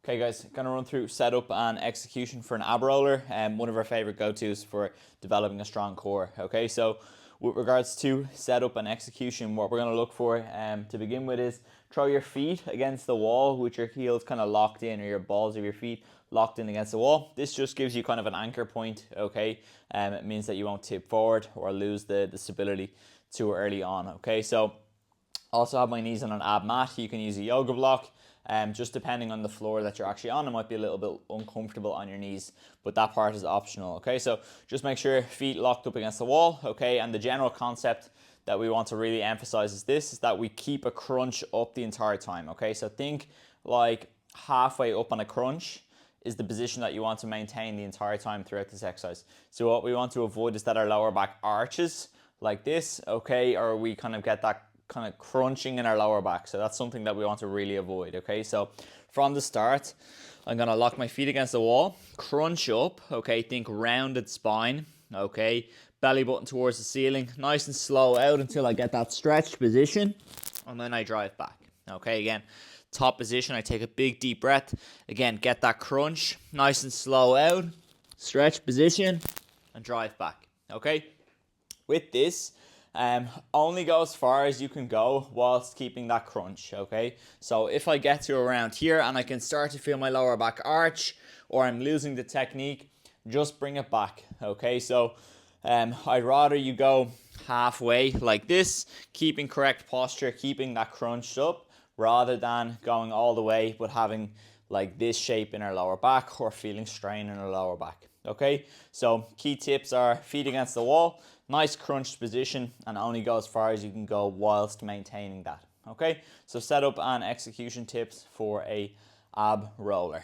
Okay guys, gonna run through setup and execution for an ab roller, and one of our favorite go-tos for developing a strong core. Okay, so with regards to setup and execution, what we're gonna look for to begin with is throw your feet against the wall with your heels kind of locked in, or your balls of your feet locked in against the wall. This just gives you kind of an anchor point. Okay, it means that you won't tip forward or lose the stability too early on. Okay, so also have my knees on an ab mat. You can use a yoga block. Just depending on the floor that you're actually on, it might be a little bit uncomfortable on your knees, but that part is optional. Okay, so just make sure feet locked up against the wall. Okay, and the general concept that we want to really emphasize is that we keep a crunch up the entire time. Okay, so think like halfway up on a crunch is the position that you want to maintain the entire time throughout this exercise. So what we want to avoid is that our lower back arches like this, okay, or we kind of get that kind of crunching in our lower back. So that's something that we want to really avoid. Okay, so from the start, I'm gonna lock my feet against the wall, crunch up. Okay, think rounded spine. Okay, belly button towards the ceiling, nice and slow out until I get that stretched position, and then I drive back. Okay, again, top position, I take a big deep breath. Again, get that crunch, nice and slow out, stretch position, and drive back. Okay, with this, only go as far as you can go whilst keeping that crunch. Okay, so if I get to around here and I can start to feel my lower back arch, or I'm losing the technique, just bring it back. Okay, so I'd rather you go halfway like this, keeping correct posture, keeping that crunched up, rather than going all the way but having like this shape in our lower back or feeling strain in our lower back. Okay, so key tips are feet against the wall, nice crunched position, and only go as far as you can go whilst maintaining that. Okay, so setup and execution tips for a ab roller.